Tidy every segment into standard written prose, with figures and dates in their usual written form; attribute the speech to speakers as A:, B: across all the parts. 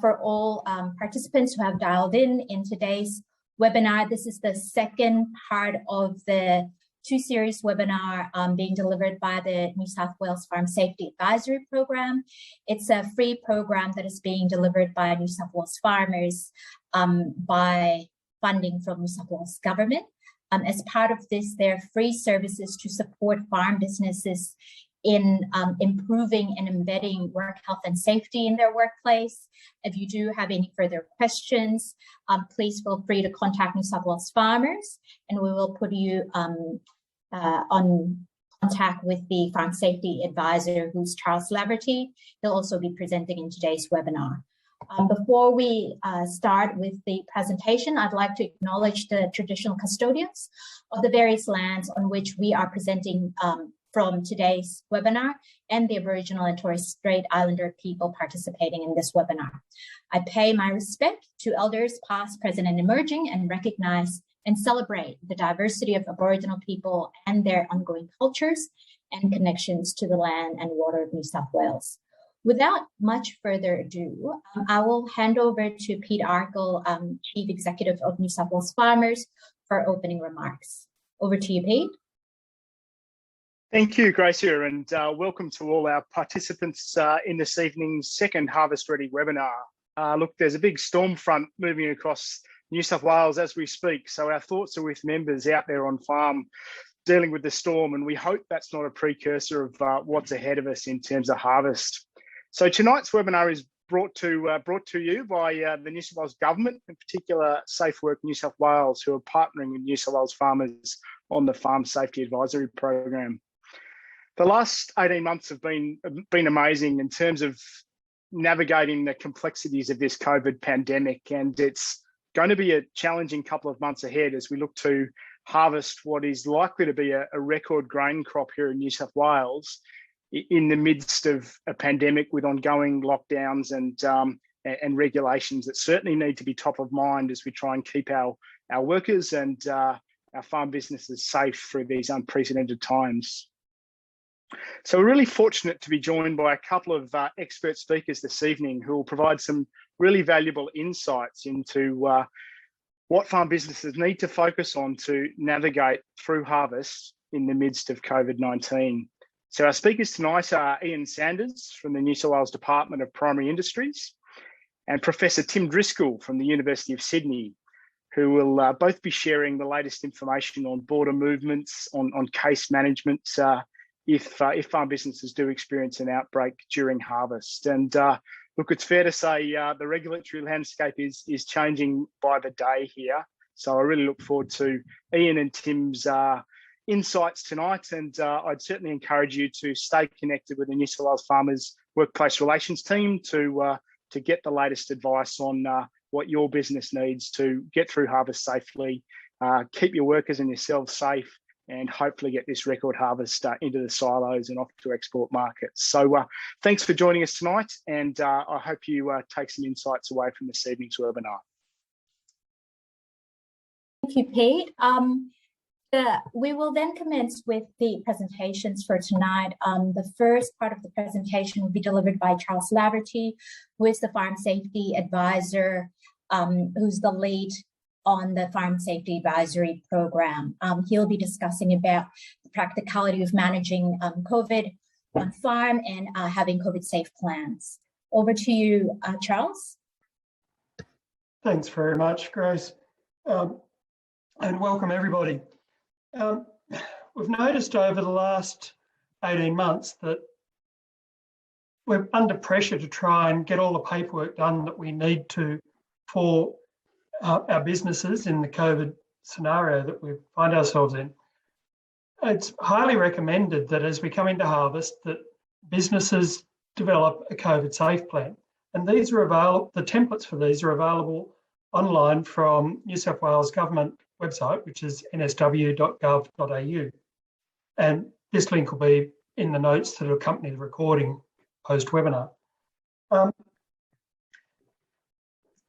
A: For all participants who have dialed in today's webinar. This is the second part of the two-series webinar being delivered by the New South Wales Farm Safety Advisory Program. It's a free program that is being delivered by New South Wales farmers by funding from New South Wales Government. As part of this, there are free services to support farm businesses in improving and embedding work health and safety in their workplace. If you do have any further questions, please feel free to contact New South Wales farmers, and we will put you on contact with the Farm Safety Advisor, who's Charles Laverty. He'll also be presenting in today's webinar. Before we start with the presentation, I'd like to acknowledge the traditional custodians of the various lands on which we are presenting from today's webinar, and the Aboriginal and Torres Strait Islander people participating in this webinar. I pay my respect to elders past, present, and emerging, and recognize and celebrate the diversity of Aboriginal people and their ongoing cultures and connections to the land and water of New South Wales. Without much further ado, I will hand over to Pete Arkell, Chief Executive of New South Wales Farmers, for opening remarks. Over to you, Pete.
B: Thank you, Gracia, and welcome to all our participants in this evening's second Harvest Ready webinar. Look, there's a big storm front moving across New South Wales as we speak, so our thoughts are with members out there on farm dealing with the storm, and we hope that's not a precursor of what's ahead of us in terms of harvest. So tonight's webinar is brought to you by the New South Wales Government, in particular Safe Work New South Wales, who are partnering with New South Wales farmers on the Farm Safety Advisory Program. The last 18 months have been amazing in terms of navigating the complexities of this COVID pandemic, and it's going to be a challenging couple of months ahead as we look to harvest what is likely to be a record grain crop here in New South Wales in the midst of a pandemic with ongoing lockdowns and regulations that certainly need to be top of mind as we try and keep our workers and our farm businesses safe through these unprecedented times. So we're really fortunate to be joined by a couple of expert speakers this evening who will provide some really valuable insights into what farm businesses need to focus on to navigate through harvest in the midst of COVID-19. So our speakers tonight are Ian Sanders from the New South Wales Department of Primary Industries and Professor Tim Driscoll from the University of Sydney, who will both be sharing the latest information on border movements, on case management, if farm businesses do experience an outbreak during harvest. And look, it's fair to say the regulatory landscape is changing by the day here. So I really look forward to Ian and Tim's insights tonight, and I'd certainly encourage you to stay connected with the New South Wales Farmers Workplace Relations team to get the latest advice on what your business needs to get through harvest safely, keep your workers and yourselves safe, and hopefully get this record harvest into the silos and off to export markets. So thanks for joining us tonight, and I hope you take some insights away from this evening's webinar.
A: Thank you, Pete. We will then commence with the presentations for tonight. The first part of the presentation will be delivered by Charles Laverty, who is the Farm Safety Advisor, who's the lead on the Farm Safety Advisory Program. He'll be discussing about the practicality of managing COVID on farm and having COVID safe plans. Over to you, Charles.
C: Thanks very much, Grace, and welcome everybody. We've noticed over the last 18 months that we're under pressure to try and get all the paperwork done that we need to for our businesses in the COVID scenario that we find ourselves in. It's highly recommended that as we come into harvest that businesses develop a COVID safe plan. And these are available, the templates for these are available online from New South Wales Government website, which is nsw.gov.au. And this link will be in the notes that accompany the recording post-webinar.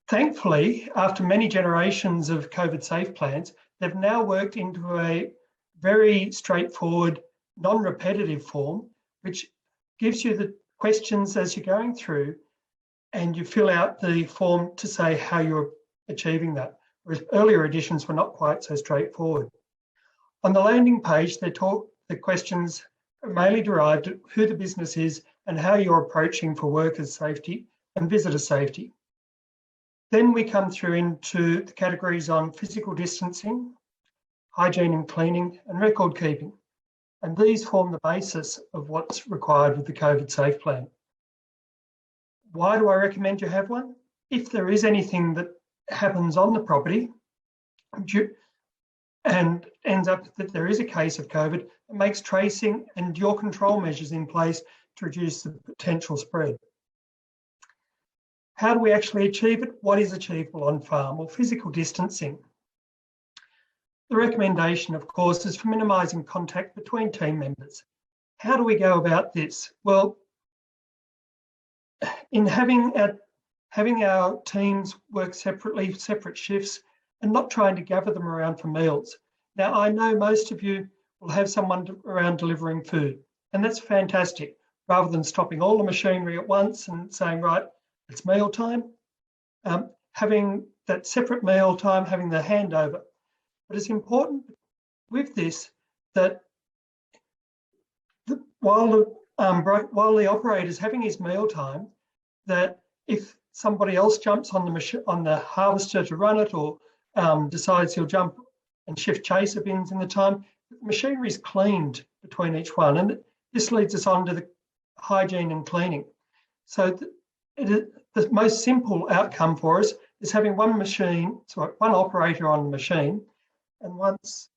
C: Thankfully, after many generations of COVID safe plans, they've now worked into a very straightforward, non-repetitive form, which gives you the questions as you're going through and you fill out the form to say how you're achieving that, whereas earlier editions were not quite so straightforward. On the landing page, the questions are mainly derived at who the business is and how you're approaching for workers' safety and visitor safety. Then we come through into the categories on physical distancing, hygiene and cleaning, and record keeping. And these form the basis of what's required with the COVID Safe Plan. Why do I recommend you have one? If there is anything that happens on the property and ends up that there is a case of COVID, it makes tracing and your control measures in place to reduce the potential spread. How do we actually achieve it? What is achievable on farm? Well, physical distancing. The recommendation, of course, is for minimising contact between team members. How do we go about this? Well, in having our teams work separately, separate shifts, and not trying to gather them around for meals. Now, I know most of you will have someone around delivering food, and that's fantastic, rather than stopping all the machinery at once and saying, right, it's meal time. Having that separate meal time, having the handover. But it's important with this that while the operator is having his meal time, that if somebody else jumps on the harvester to run it, or decides he'll jump and shift chaser bins in the time, the machinery is cleaned between each one. And this leads us on to the hygiene and cleaning. So the most simple outcome for us is having one operator on the machine, and once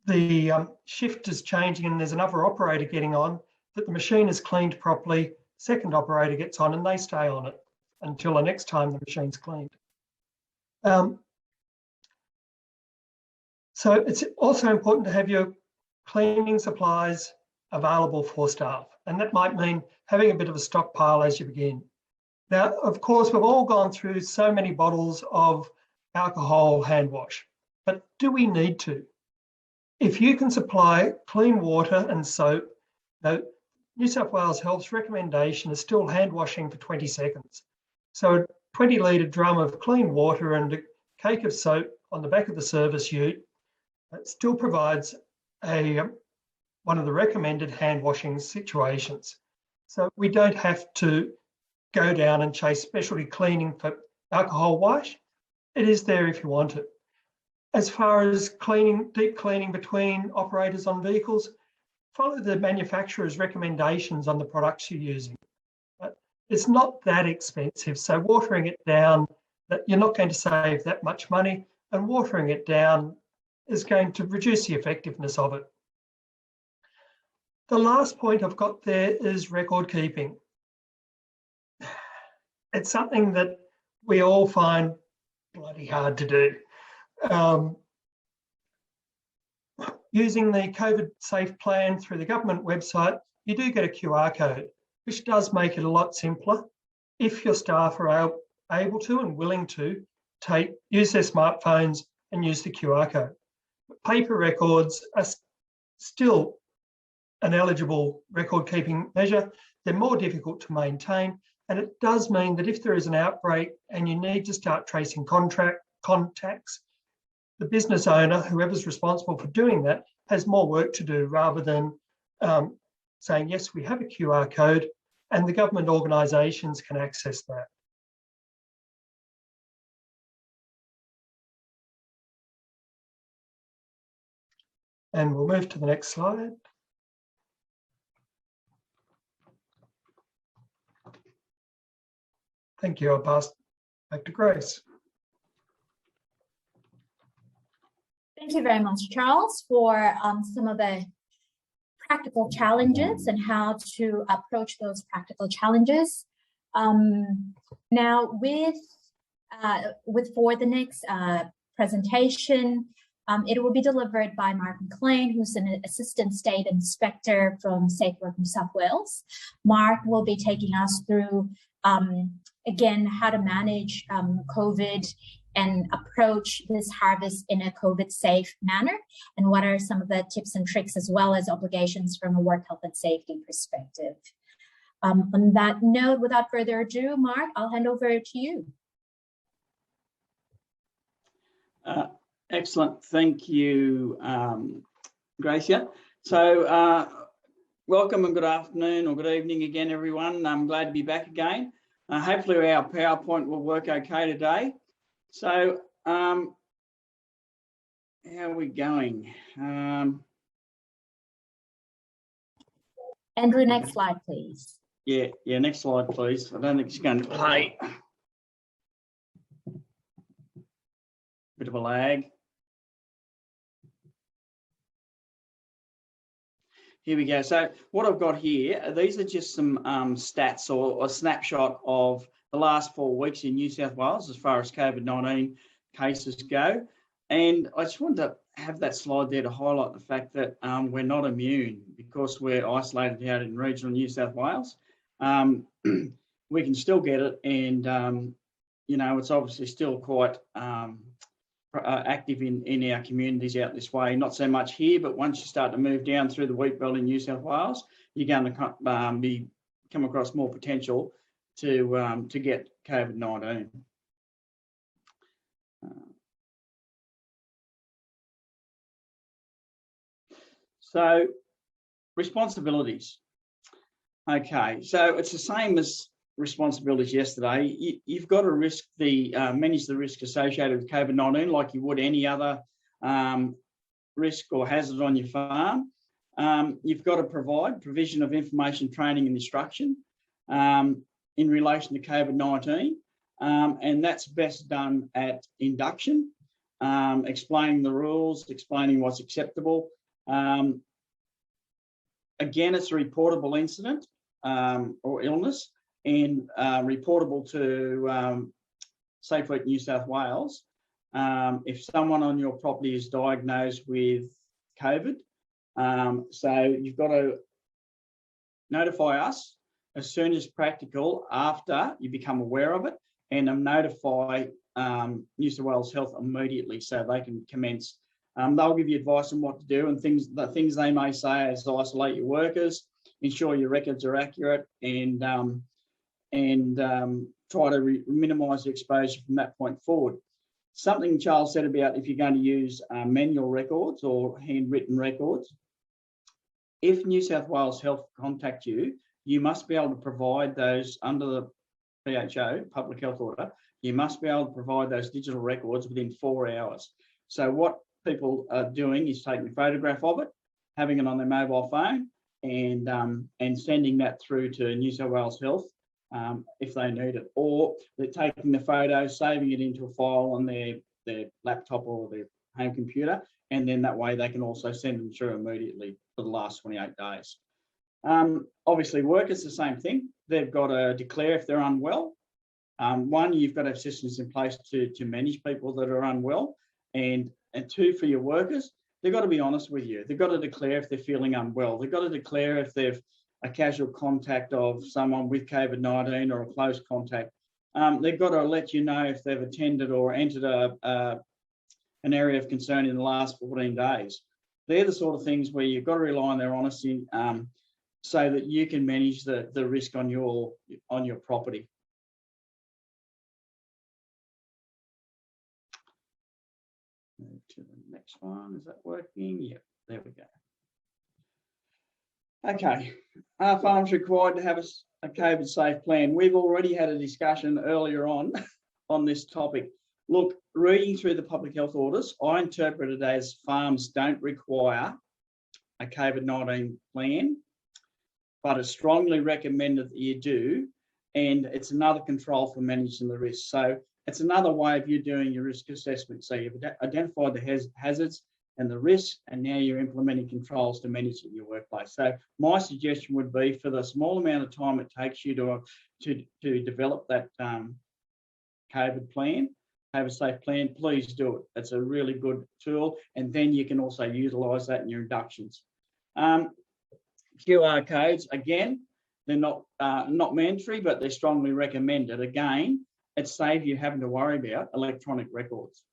C: the shift is changing and there's another operator getting on, that the machine is cleaned properly, second operator gets on and they stay on it until the next time the machine's cleaned. So it's also important to have your cleaning supplies available for staff, and that might mean having a bit of a stockpile as you begin. Now, of course, we've all gone through so many bottles of alcohol hand wash, but do we need to? If you can supply clean water and soap, New South Wales Health's recommendation is still hand washing for 20 seconds. So a 20-litre drum of clean water and a cake of soap on the back of the service ute still provides one of the recommended hand washing situations. So we don't have to go down and chase specialty cleaning for alcohol wash. It is there if you want it. As far as deep cleaning between operators on vehicles, follow the manufacturer's recommendations on the products you're using. But it's not that expensive, so watering it down, that you're not going to save that much money, and watering it down is going to reduce the effectiveness of it. The last point I've got there is record keeping. It's something that we all find bloody hard to do. Using the COVID Safe Plan through the government website, you do get a QR code, which does make it a lot simpler if your staff are able to and willing to use their smartphones and use the QR code. But paper records are still an eligible record keeping measure. They're more difficult to maintain, and it does mean that if there is an outbreak and you need to start tracing contacts, the business owner, whoever's responsible for doing that, has more work to do, rather than saying, yes, we have a QR code and the government organisations can access that. And we'll move to the next slide. Thank you. I'll pass back to Grace.
A: Thank you very much, Charles, for some of the practical challenges and how to approach those practical challenges. Now, for the next presentation, it will be delivered by Mark McLean, who's an Assistant State Inspector from Safe Work New South Wales. Mark will be taking us through, again, how to manage COVID and approach this harvest in a COVID-safe manner, and what are some of the tips and tricks, as well as obligations from a work health and safety perspective. On that note, without further ado, Mark, I'll hand over to you.
D: Excellent. Thank you, Gracia. So welcome and good afternoon or good evening again, everyone. I'm glad to be back again. Hopefully our PowerPoint will work okay today. So how are we going?
A: Andrew, next slide, please.
D: Yeah, next slide, please. I don't think it's going to play. Bit of a lag. Here we go. So what I've got here, these are just some stats or a snapshot of the last 4 weeks in New South Wales as far as COVID-19 cases go. And I just wanted to have that slide there to highlight the fact that we're not immune because we're isolated out in regional New South Wales. We can still get it, and you know, it's obviously still quite active in our communities out this way. Not so much here, but once you start to move down through the wheat belt in New South Wales, you're going to come across more potential to get COVID-19. So responsibilities. Okay, so it's the same as responsibilities yesterday. You've got to manage the risk associated with COVID-19 like you would any other risk or hazard on your farm. You've got to provide provision of information, training and instruction in relation to COVID-19, and that's best done at induction, explaining the rules, explaining what's acceptable. Again, it's a reportable incident or illness, and reportable to Safe Wheat New South Wales. If someone on your property is diagnosed with COVID, so you've got to notify us as soon as practical after you become aware of it, and notify New South Wales Health immediately so they can commence. They'll give you advice on what to do, and the things they may say is isolate your workers, ensure your records are accurate, and try to minimise the exposure from that point forward. Something Charles said about if you're going to use manual records or handwritten records, if New South Wales Health contact you, you must be able to provide those under the PHO, Public Health Order. You must be able to provide those digital records within 4 hours. So what people are doing is taking a photograph of it, having it on their mobile phone, and sending that through to New South Wales Health if they need it, or they're taking the photo, saving it into a file on their laptop or their home computer, and then that way they can also send them through immediately for the last 28 days. Obviously, workers, the same thing. They've got to declare if they're unwell. One, you've got to have systems in place to manage people that are unwell, and two, for your workers, they've got to be honest with you. They've got to declare if they're feeling unwell. They've got to declare if they've a casual contact of someone with COVID-19 or a close contact. They've got to let you know if they've attended or entered an area of concern in the last 14 days. They're the sort of things where you've got to rely on their honesty so that you can manage the risk on your property. Move to the next one. Is that working? Yep, there we go. Okay, are farms required to have a COVID-safe plan? We've already had a discussion earlier on this topic. Look, reading through the public health orders, I interpret it as farms don't require a COVID-19 plan, but it's strongly recommended that you do, and it's another control for managing the risk. So it's another way of you doing your risk assessment. So you've identified the hazards and the risks, and now you're implementing controls to manage it in your workplace. So my suggestion would be, for the small amount of time it takes you to develop that COVID plan, have a safe plan, please do it. It's a really good tool, and then you can also utilise that in your inductions. QR codes, again, they're not mandatory, but they're strongly recommended. Again, it saves you having to worry about electronic records.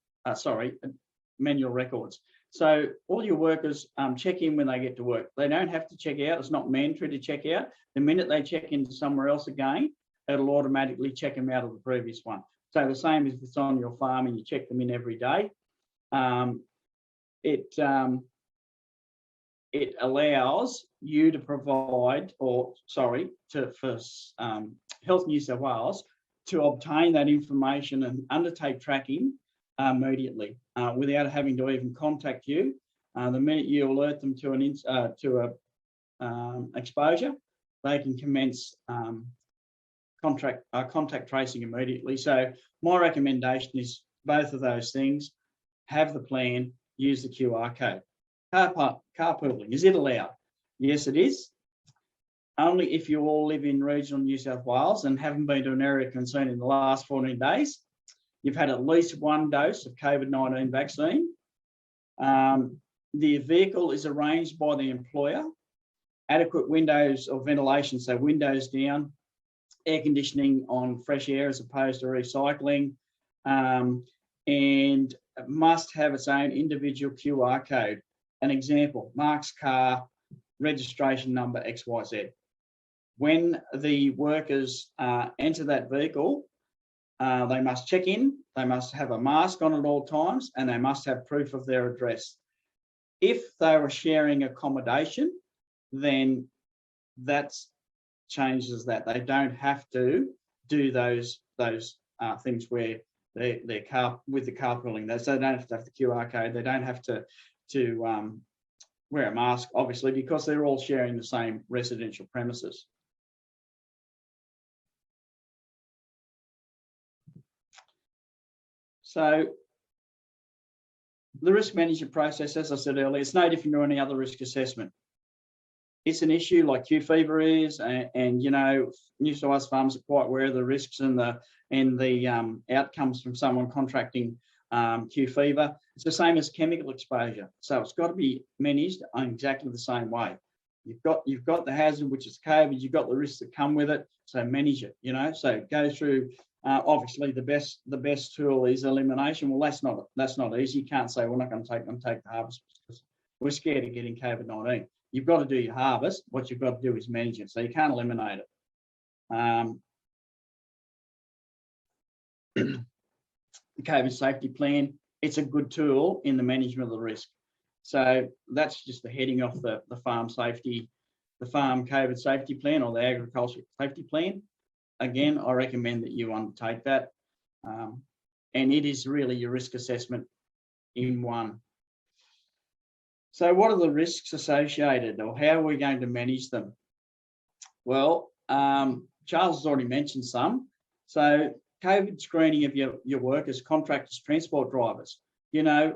D: Manual records. So all your workers check in when they get to work. They don't have to check out. It's not mandatory to check out. The minute they check into somewhere else again, it'll automatically check them out of the previous one. So the same as if it's on your farm and you check them in every day. It allows you to provide, for Health New South Wales to obtain that information and undertake tracking immediately without having to even contact you. The minute you alert them to an exposure, they can commence contact tracing immediately. So my recommendation is both of those things. Have the plan, use the QR code. Carpooling, is it allowed? Yes, it is. Only if you all live in regional New South Wales and haven't been to an area of concern in the last 14 days, you've had at least one dose of COVID-19 vaccine. The vehicle is arranged by the employer, adequate windows of ventilation, so windows down, air conditioning on fresh air as opposed to recycling, and must have its own individual QR code. An example, Mark's car, registration number XYZ. When the workers enter that vehicle, they must check in, they must have a mask on at all times, and they must have proof of their address. If they were sharing accommodation, then that changes that. They don't have to do those things where they're with the carpooling. So they don't have to have the QR code. They don't have to wear a mask, obviously, because they're all sharing the same residential premises. So the risk management process, as I said earlier, it's no different to any other risk assessment. It's an issue like Q fever is, and you know, New South Wales farmers are quite aware of the risks and the outcomes from someone contracting Q fever. It's the same as chemical exposure, so it's got to be managed in exactly the same way. You've got the hazard, which is COVID. You've got the risks that come with it, so manage it. You know, so go through. Obviously, the best tool is elimination. Well, that's not easy. You can't say we're not going to take the harvest because we're scared of getting COVID-19. You've got to do your harvest. What you've got to do is manage it. So you can't eliminate it. The COVID safety plan, it's a good tool in the management of the risk. So that's just the heading off the farm safety, the farm COVID safety plan or the agricultural safety plan. Again, I recommend that you undertake that. And it is really your risk assessment in one. So what are the risks associated, or how are we going to manage them? Well, Charles has already mentioned some. So COVID screening of your workers, contractors, transport drivers, you know,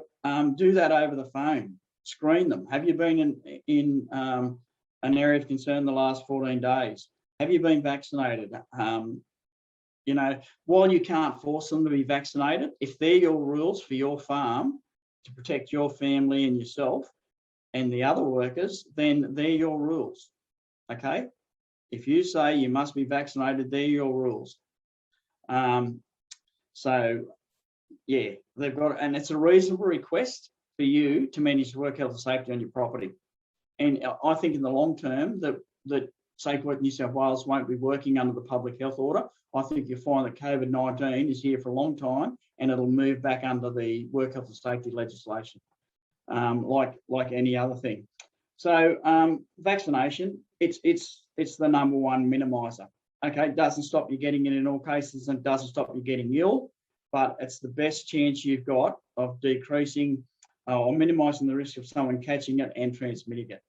D: do that over the phone, screen them. Have you been in an area of concern the last 14 days? Have you been vaccinated? You know, while you can't force them to be vaccinated, if they're your rules for your farm to protect your family and yourself and the other workers, then they're your rules, okay? If you say you must be vaccinated, they're your rules. So, yeah, they've got, and it's a reasonable request for you to manage work health and safety on your property. And I think in the long term that Safe Work New South Wales won't be working under the public health order. I think you'll find that COVID-19 is here for a long time and it'll move back under the work health and safety legislation, like any other thing. So vaccination, it's the number one minimiser. Okay, it doesn't stop you getting it in all cases and doesn't stop you getting ill, but it's the best chance you've got of decreasing or minimising the risk of someone catching it and transmitting it.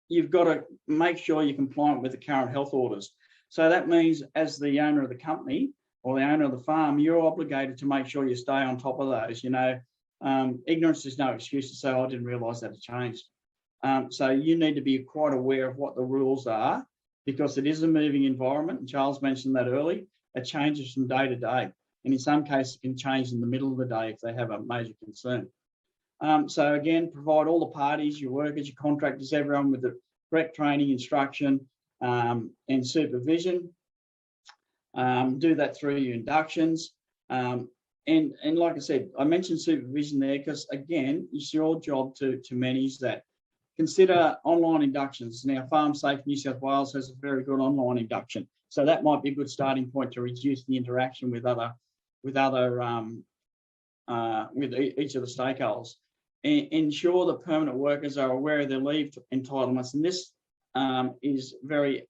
D: You've got to make sure you're compliant with the current health orders. So that means as the owner of the company or the owner of the farm, you're obligated to make sure you stay on top of those. You know, ignorance is no excuse to say, oh, I didn't realise that had changed. So you need to be quite aware of what the rules are because it is a moving environment. And Charles mentioned that early. It changes from day to day. And in some cases, it can change in the middle of the day if they have a major concern. So again, provide all the parties, your workers, your contractors, everyone with the correct training, instruction, and supervision. Do that through your inductions. And like I said, I mentioned supervision there because, again, it's your job to manage that. Consider online inductions. Now, Farm Safe New South Wales has a very good online induction, so that might be a good starting point to reduce the interaction with each of the stakeholders. And ensure that permanent workers are aware of their leave entitlements, and this is very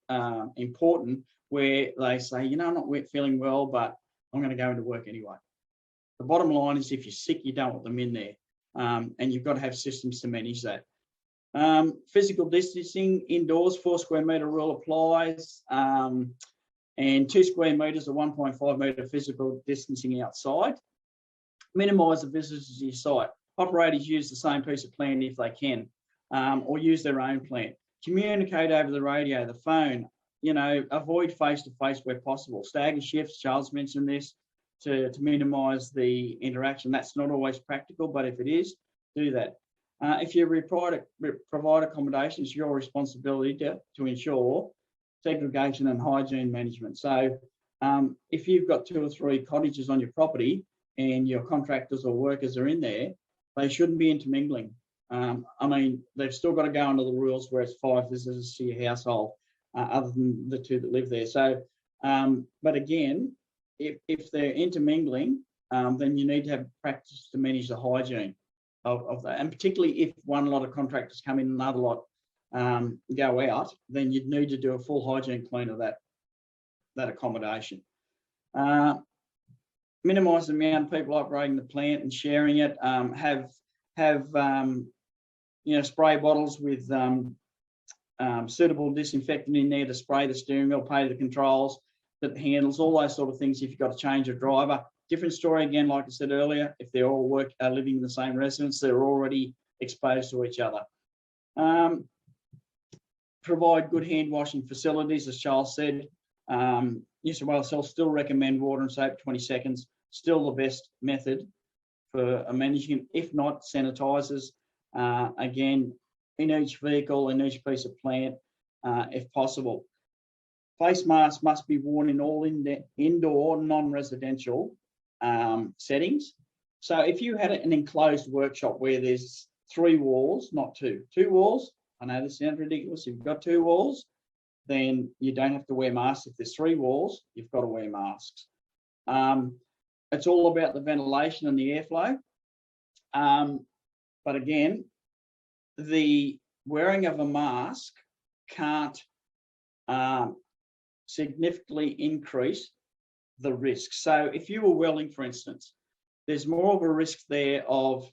D: important, where they say, you know, I'm not feeling well, but I'm going to go into work anyway. The bottom line is, if you're sick, you don't want them in there, and you've got to have systems to manage that. Physical distancing indoors, 4 square metre rule applies, and 2 square metres or 1.5 metre physical distancing outside. Minimise the visitors to your site. Operators use the same piece of plant if they can, or use their own plant. Communicate over the radio, the phone. You know, avoid face-to-face where possible. Stagger shifts, Charles mentioned this, to minimise the interaction. That's not always practical, but if it is, do that. If you provide accommodation, it's your responsibility to ensure segregation and hygiene management. So if you've got 2 or 3 cottages on your property and your contractors or workers are in there, they shouldn't be intermingling. I mean, they've still got to go under the rules where it's 5 visitors to your household, other than the 2 that live there. So, but again, if they're intermingling, then you need to have practice to manage the hygiene of that. And particularly if one lot of contractors come in and another lot go out, then you'd need to do a full hygiene clean of that accommodation. Minimise the amount of people operating the plant and sharing it. Have spray bottles with suitable disinfectant in there to spray the steering wheel, pay the controls, the handles, all those sort of things. If you've got to change a driver, different story again. Like I said earlier, if they all living in the same residence, they're already exposed to each other. Provide good hand washing facilities, as Charles said. New South Wales Health still recommend water and soap 20 seconds, still the best method for managing it. If not, sanitisers, again, in each vehicle, in each piece of plant, if possible. Face masks must be worn in all indoor, non-residential settings. So if you had an enclosed workshop where there's 3 walls, not 2 walls, I know this sounds ridiculous. If you've got 2 walls, then you don't have to wear masks. If there's 3 walls, you've got to wear masks. It's all about the ventilation and the airflow. But again, the wearing of a mask can't significantly increase the risk. So if you were welding, for instance, there's more of a risk there of,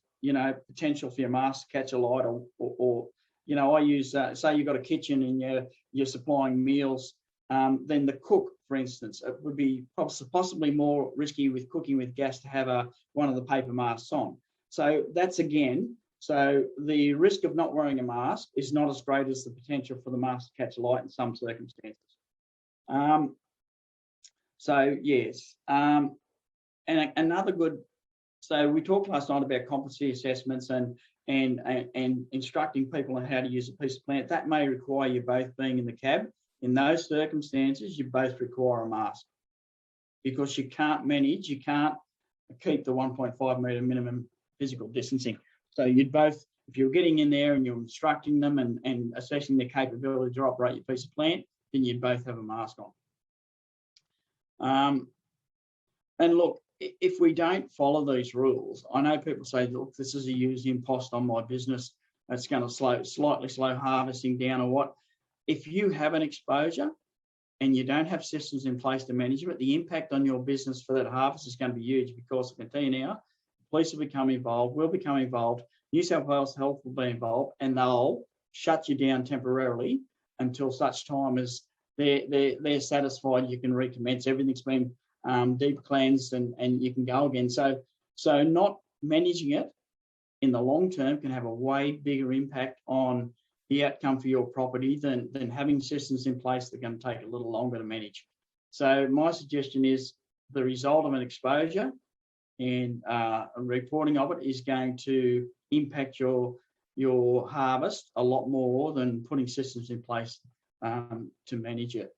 D: potential for your mask to catch a light or I use, say you've got a kitchen and you're supplying meals, then the cook, for instance, it would be possibly more risky with cooking with gas to have one of the paper masks on. So that's so the risk of not wearing a mask is not as great as the potential for the mask to catch a light in some circumstances. So yes, and another good. So we talked last night about competency assessments and instructing people on how to use a piece of plant. That may require you both being in the cab. In those circumstances, you both require a mask because you can't keep the 1.5 metre minimum physical distancing. So you'd both, if you're getting in there and you're instructing them and assessing their capability to operate your piece of plant, then you'd both have a mask on. And look, if we don't follow these rules, I know people say, look, this is a huge impost on my business. It's going to slightly slow harvesting down or what. If you have an exposure and you don't have systems in place to manage it, the impact on your business for that harvest is going to be huge because I can tell you now, police will become involved, New South Wales Health will be involved, and they'll shut you down temporarily until such time as they're satisfied you can recommence. Everything's been deep cleansed and you can go again. So not managing it in the long term can have a way bigger impact on the outcome for your property than having systems in place that are going to take a little longer to manage. So my suggestion is the result of an exposure and reporting of it is going to impact your harvest a lot more than putting systems in place to manage it.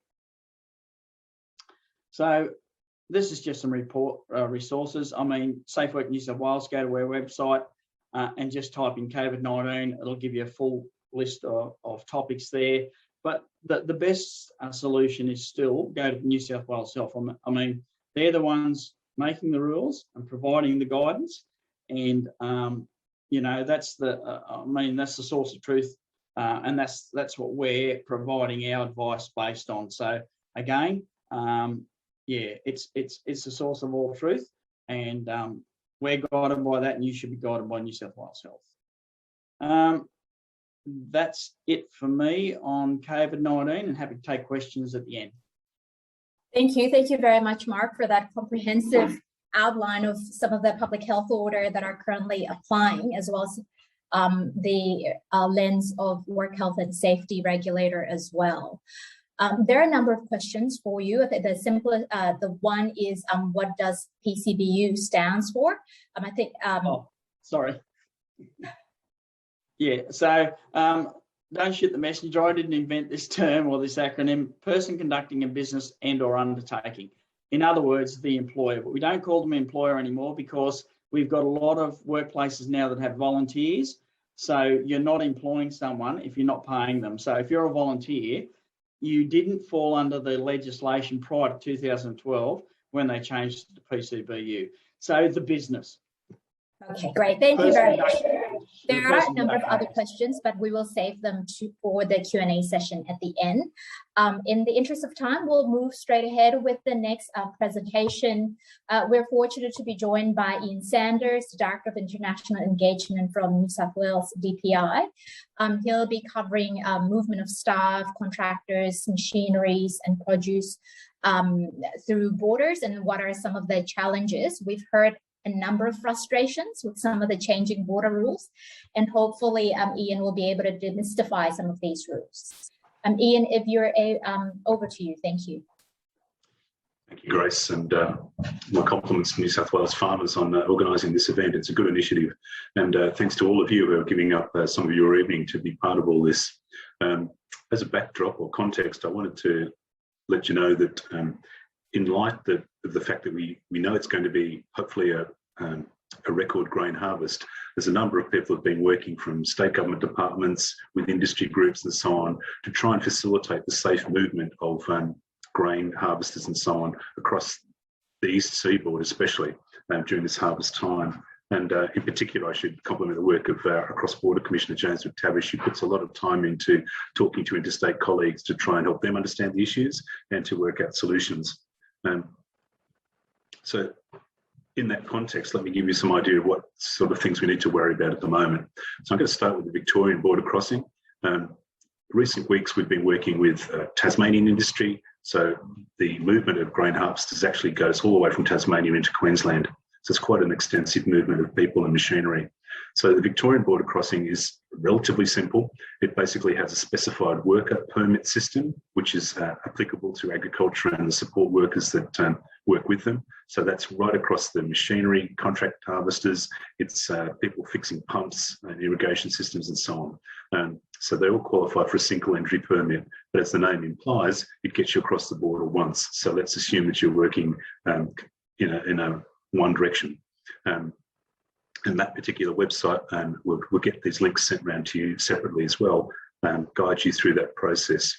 D: So this is just some report resources. I mean, Safe Work New South Wales, go to our website and just type in COVID-19. It'll give you a full list of topics there. But the best solution is still go to New South Wales Health. I mean, they're the ones making the rules and providing the guidance. And, you know, that's that's the source of truth. And that's what we're providing our advice based on. So again, it's the source of all truth, and we're guided by that, and you should be guided by New South Wales Health. That's it for me on COVID-19, and happy to take questions at the end.
A: Thank you very much, Mark, for that comprehensive outline of some of the public health order that are currently applying, as well as the lens of work health and safety regulator as well. There are a number of questions for you. The simplest, the one is, what does PCBU stands for? I think.
D: Sorry. Yeah. So don't shoot the messenger. I didn't invent this term or this acronym. Person conducting a business and/or undertaking. In other words, the employer. But we don't call them employer anymore because we've got a lot of workplaces now that have volunteers. So you're not employing someone if you're not paying them. So if you're a volunteer, you didn't fall under the legislation prior to 2012 when they changed to PCBU. So the business.
A: Okay, great. Thank you very much. There are a number of other questions, but we will save them for the Q&A session at the end. In the interest of time, we'll move straight ahead with the next presentation. We're fortunate to be joined by Ian Sanders, Director of International Engagement from New South Wales DPI. He'll be covering movement of staff, contractors, machineries, and produce through borders, and what are some of the challenges. We've heard a number of frustrations with some of the changing border rules, and hopefully Ian will be able to demystify some of these rules. Ian, if you're over to you. Thank you.
E: Thank you, Grace, and my compliments to New South Wales farmers on organising this event. It's a good initiative, and thanks to all of you who are giving up some of your evening to be part of all this. As a backdrop or context, I wanted to let you know that in light of the fact that we know it's going to be hopefully a record grain harvest, there's a number of people who have been working from state government departments with industry groups and so on to try and facilitate the safe movement of grain harvesters and so on across the east seaboard, especially during this harvest time. And in particular, I should compliment the work of our Cross-Border Commissioner, James McTavish, who puts a lot of time into talking to interstate colleagues to try and help them understand the issues and to work out solutions. So in that context, let me give you some idea of what sort of things we need to worry about at the moment. So I'm going to start with the Victorian border crossing. Recent weeks, we've been working with Tasmanian industry. So the movement of grain harvesters actually goes all the way from Tasmania into Queensland. So it's quite an extensive movement of people and machinery. So the Victorian border crossing is relatively simple. It basically has a specified worker permit system, which is applicable to agriculture and the support workers that work with them. So that's right across the machinery, contract harvesters. It's people fixing pumps and irrigation systems and so on. So they all qualify for a single entry permit, but as the name implies, it gets you across the border once. So let's assume that you're working in a one direction. And that particular website will get these links sent around to you separately as well, guide you through that process.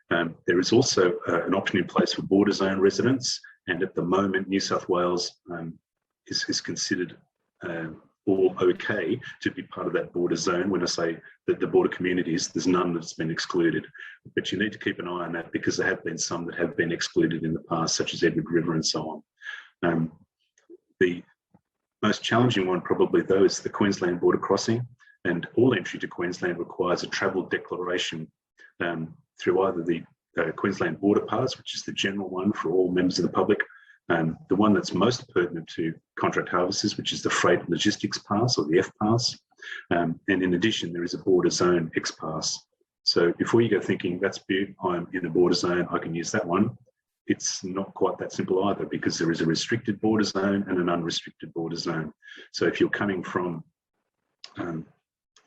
E: There is also an option in place for border zone residents, and at the moment New South Wales is considered all okay to be part of that border zone. When I say that the border communities, there's none that's been excluded, but you need to keep an eye on that because there have been some that have been excluded in the past, such as Edward River and so on. The most challenging one probably though is the Queensland border crossing, and all entry to Queensland requires a travel declaration through either the Queensland Border Pass, which is the general one for all members of the public, the one that's most pertinent to contract harvesters, which is the Freight Logistics Pass or the F Pass, and in addition there is a Border Zone X Pass. So before you go thinking that's big, I'm in a border zone, I can use that one. It's not quite that simple either, because there is a restricted border zone and an unrestricted border zone. So if you're coming from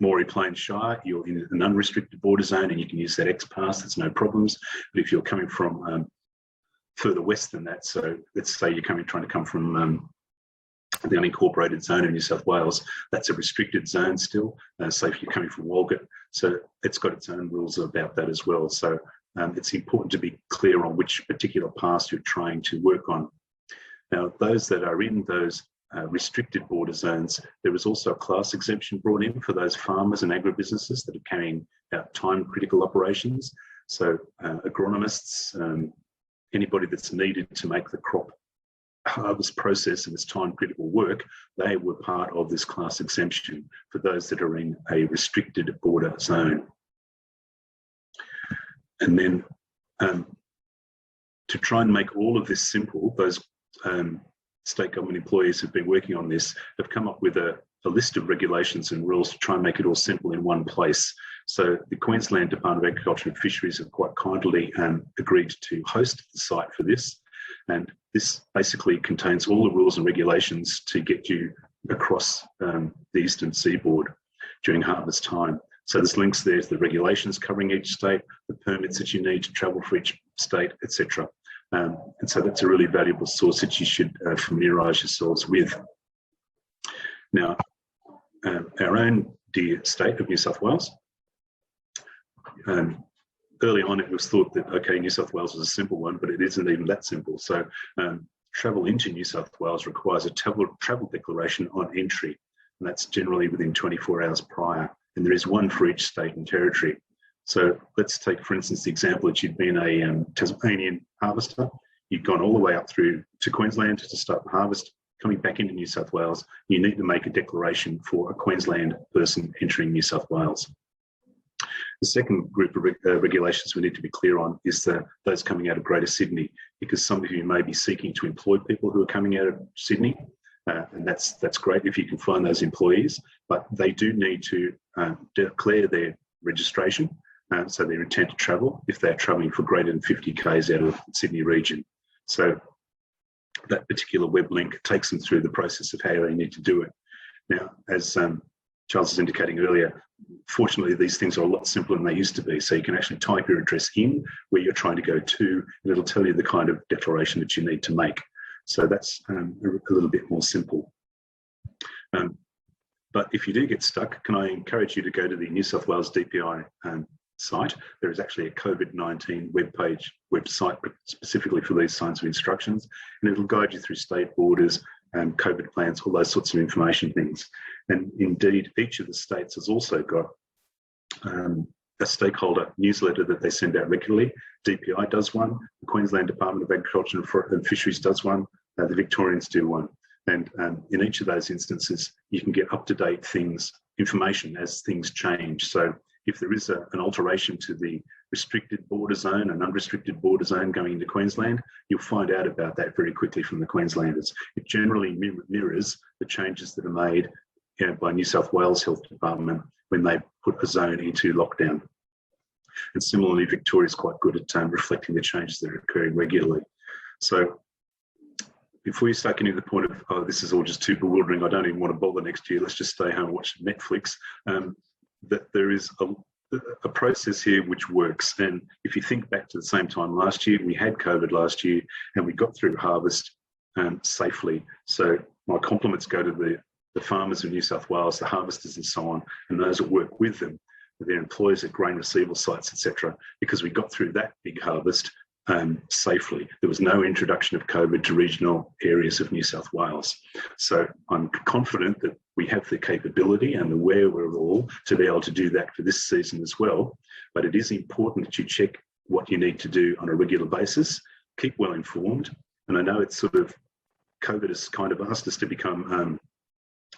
E: Moree Plains Shire, you're in an unrestricted border zone and you can use that X Pass, that's no problems. But if you're coming from further west than that. So let's say you're trying to come from the unincorporated zone in New South Wales, that's a restricted zone still. So if you're coming from Walgett, so it's got its own rules about that as well. So it's important to be clear on which particular pass you're trying to work on. Now, those that are in those restricted border zones, there is also a class exemption brought in for those farmers and agribusinesses that are carrying out time-critical operations. So agronomists, anybody that's needed to make the crop harvest process and its time-critical work, they were part of this class exemption for those that are in a restricted border zone. And then to try and make all of this simple, those state government employees who've been working on this have come up with a list of regulations and rules to try and make it all simple in one place. So the Queensland Department of Agriculture and Fisheries have quite kindly agreed to host the site for this. And this basically contains all the rules and regulations to get you across the eastern seaboard during harvest time. So there's links there to the regulations covering each state, the permits that you need to travel for each state, etc. And so that's a really valuable source that you should familiarise yourselves with. Now, our own dear state of New South Wales, early on it was thought that, okay, New South Wales was a simple one, but it isn't even that simple. So travel into New South Wales requires a travel declaration on entry, and that's generally within 24 hours prior. And there is one for each state and territory. So let's take, for instance, the example that you'd been a Tasmanian harvester. You'd gone all the way up through to Queensland to start the harvest. Coming back into New South Wales, you need to make a declaration for a Queensland person entering New South Wales. The second group of regulations we need to be clear on is those coming out of Greater Sydney, because some of you may be seeking to employ people who are coming out of Sydney, and that's great if you can find those employees, but they do need to declare their registration, so their intent to travel, if they're travelling for greater than 50 k's out of the Sydney region. So that particular web link takes them through the process of how they need to do it. Now, as Charles was indicating earlier, fortunately, these things are a lot simpler than they used to be. So you can actually type your address in where you're trying to go to, and it'll tell you the kind of declaration that you need to make. So that's a little bit more simple. But if you do get stuck, can I encourage you to go to the New South Wales DPI site. There is actually a COVID-19 website specifically for these kinds of instructions, and it'll guide you through state borders, COVID plans, all those sorts of information things. And indeed, each of the states has also got a stakeholder newsletter that they send out regularly. DPI does one, the Queensland Department of Agriculture and Fisheries does one, the Victorians do one. And in each of those instances, you can get up-to-date information as things change. So if there is an alteration to the restricted border zone and unrestricted border zone going into Queensland, you'll find out about that very quickly from the Queenslanders. It generally mirrors the changes that are made by New South Wales Health Department when they put a zone into lockdown. And similarly, Victoria is quite good at reflecting the changes that are occurring regularly. So before you start getting to the point of, oh, this is all just too bewildering, I don't even want to bother next year, let's just stay home and watch Netflix, that there is a process here which works. And if you think back to the same time last year, we had COVID last year and we got through harvest safely. So my compliments go to the farmers of New South Wales, the harvesters and so on, and those that work with them, their employees at grain receival sites, etc., because we got through that big harvest safely. There was no introduction of COVID to regional areas of New South Wales. So I'm confident that we have the capability and the wherewithal to be able to do that for this season as well. But it is important that you check what you need to do on a regular basis, keep well informed. And I know it's sort of, COVID has kind of asked us to become,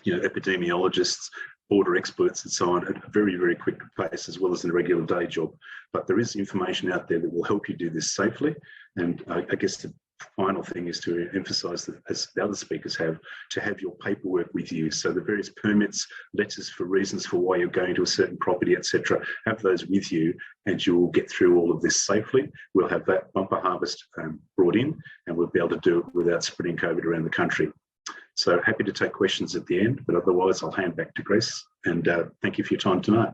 E: epidemiologists, border experts and so on at a very, very quick pace, as well as in a regular day job. But there is information out there that will help you do this safely. And I guess the final thing is to emphasise that, as the other speakers have, to have your paperwork with you. So the various permits, letters for reasons for why you're going to a certain property, etc., have those with you, and you will get through all of this safely. We'll have that bumper harvest brought in, and we'll be able to do it without spreading COVID around the country. So happy to take questions at the end, but otherwise I'll hand back to Grace, and thank you for your time tonight.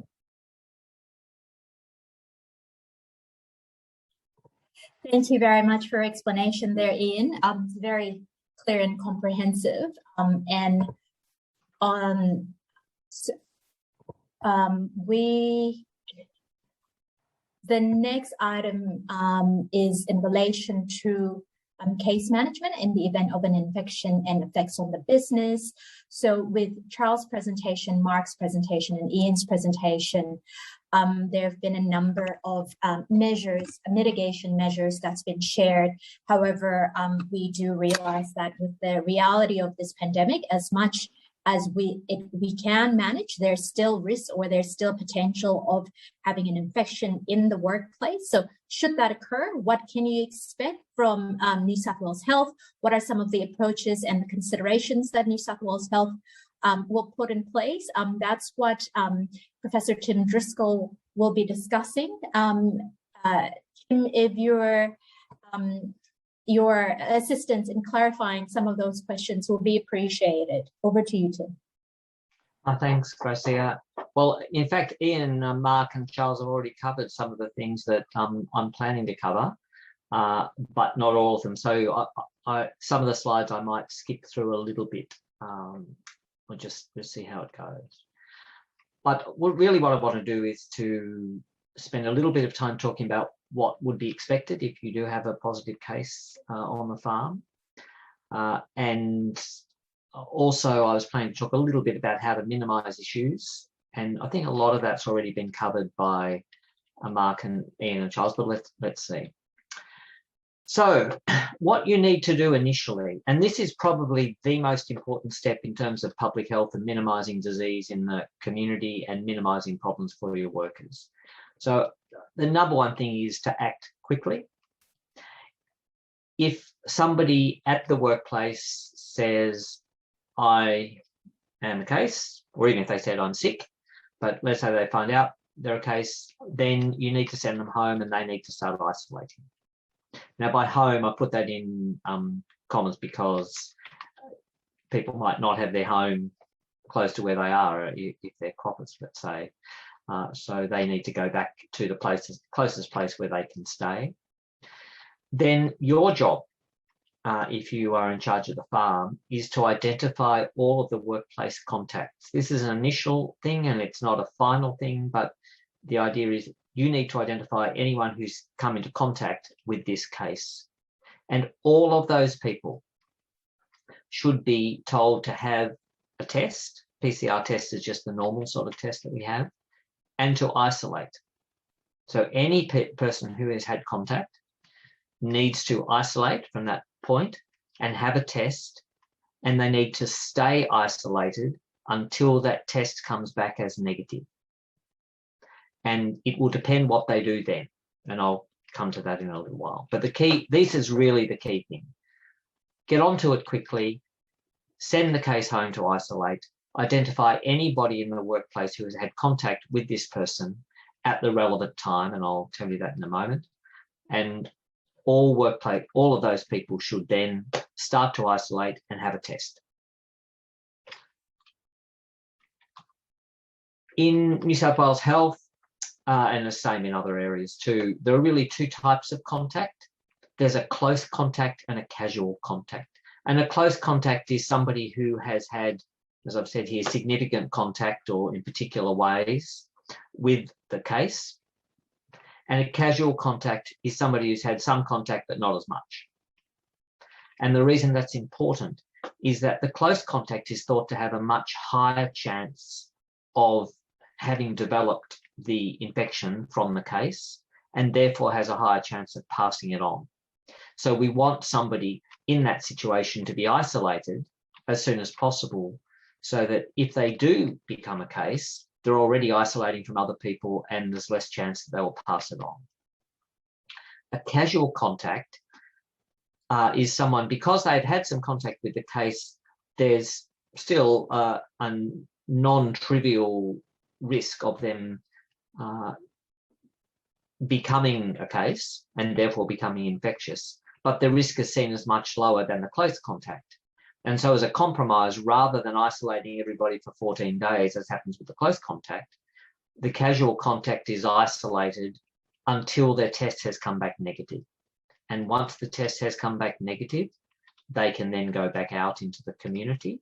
A: Thank you very much for your explanation there, Ian. It's very clear and comprehensive. The next item is in relation to case management in the event of an infection and effects on the business. So with Charles' presentation, Mark's presentation, and Ian's presentation, there have been a number of measures, mitigation measures that's been shared. However, we do realize that with the reality of this pandemic, as much as we can manage, there's still risk or there's still potential of having an infection in the workplace. So should that occur, what can you expect from New South Wales Health? What are some of the approaches and the considerations that New South Wales Health will put in place? That's what Professor Tim Driscoll will be discussing. Tim, if your assistance in clarifying some of those questions will be appreciated. Over to you, Tim.
F: Thanks, Gracia. Well, in fact, Ian, Mark and Charles have already covered some of the things that I'm planning to cover, but not all of them. So some of the slides I might skip through a little bit. We'll just see how it goes. But really what I want to do is to spend a little bit of time talking about what would be expected if you do have a positive case on the farm. And also I was planning to talk a little bit about how to minimise issues. And I think a lot of that's already been covered by Mark and Ian and Charles, but let's see. So what you need to do initially, and this is probably the most important step in terms of public health and minimising disease in the community and minimising problems for your workers. So the number one thing is to act quickly. If somebody at the workplace says, I am a case, or even if they said I'm sick, but let's say they find out they're a case, then you need to send them home and they need to start isolating. Now, by home, I put that in commas because people might not have their home close to where they are if they're croppers, let's say. So they need to go back to the closest place where they can stay. Then your job, if you are in charge of the farm, is to identify all of the workplace contacts. This is an initial thing and it's not a final thing, but the idea is you need to identify anyone who's come into contact with this case. And all of those people should be told to have a test. PCR test is just the normal sort of test that we have, and to isolate. So any person who has had contact needs to isolate from that point and have a test, and they need to stay isolated until that test comes back as negative. And it will depend what they do then, and I'll come to that in a little while. But this is really the key thing. Get onto it quickly, send the case home to isolate, identify anybody in the workplace who has had contact with this person at the relevant time, and I'll tell you that in a moment. And all of those people should then start to isolate and have a test. In New South Wales Health, and the same in other areas too, there are really two types of contact. There's a close contact and a casual contact. And a close contact is somebody who has had, as I've said here, significant contact or in particular ways with the case. And a casual contact is somebody who's had some contact but not as much. And the reason that's important is that the close contact is thought to have a much higher chance of having developed the infection from the case and therefore has a higher chance of passing it on. So we want somebody in that situation to be isolated as soon as possible so that if they do become a case, they're already isolating from other people and there's less chance that they will pass it on. A casual contact is someone, because they've had some contact with the case, there's still a non-trivial risk of them becoming a case and therefore becoming infectious, but the risk is seen as much lower than the close contact. And so as a compromise, rather than isolating everybody for 14 days, as happens with the close contact, the casual contact is isolated until their test has come back negative. And once the test has come back negative, they can then go back out into the community.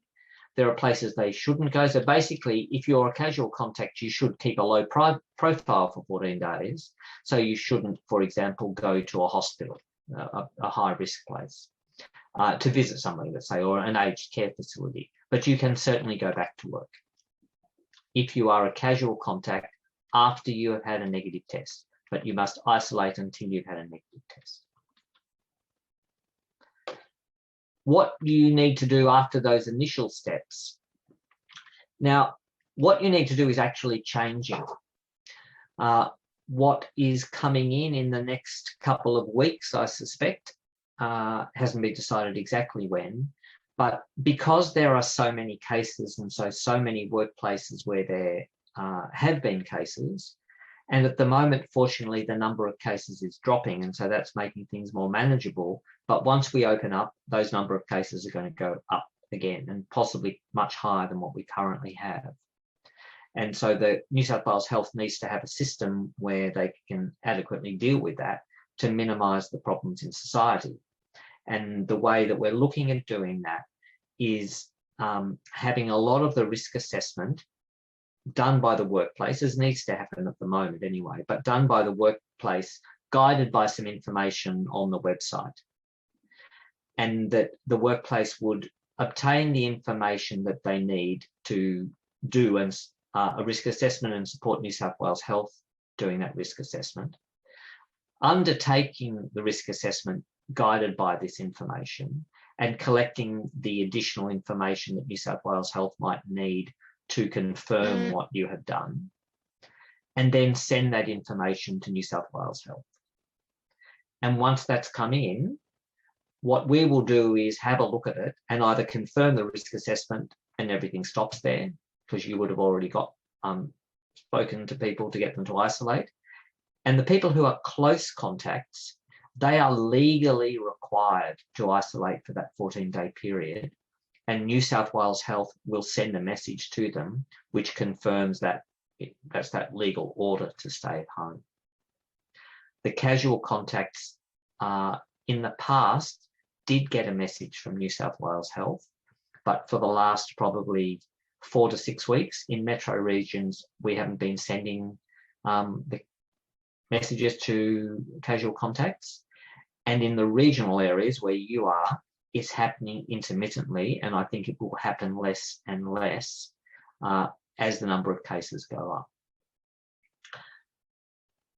F: There are places they shouldn't go. So basically, if you're a casual contact, you should keep a low profile for 14 days. So you shouldn't, for example, go to a hospital, a high-risk place, to visit somebody, let's say, or an aged care facility. But you can certainly go back to work if you are a casual contact after you have had a negative test. But you must isolate until you've had a negative test. What do you need to do after those initial steps? Now, what you need to do is actually changing. What is coming in the next couple of weeks, I suspect, hasn't been decided exactly when, but because there are so many cases and so many workplaces where there have been cases, and at the moment, fortunately, the number of cases is dropping, and so that's making things more manageable. But once we open up, those number of cases are going to go up again, and possibly much higher than what we currently have. And so the New South Wales Health needs to have a system where they can adequately deal with that to minimise the problems in society. And the way that we're looking at doing that is having a lot of the risk assessment done by the workplace, as needs to happen at the moment anyway, but done by the workplace, guided by some information on the website. And that the workplace would obtain the information that they need to do a risk assessment and support New South Wales Health doing that risk assessment. Undertaking the risk assessment guided by this information and collecting the additional information that New South Wales Health might need to confirm what you have done, and then send that information to New South Wales Health. And once that's come in, what we will do is have a look at it and either confirm the risk assessment and everything stops there, because you would have already got spoken to people to get them to isolate. And the people who are close contacts, they are legally required to isolate for that 14-day period. And New South Wales Health will send a message to them which confirms that that's that legal order to stay at home. The casual contacts in the past did get a message from New South Wales Health, but for the last probably 4 to 6 weeks in metro regions, we haven't been sending the messages to casual contacts. And in the regional areas where you are, it's happening intermittently, and I think it will happen less and less as the number of cases go up.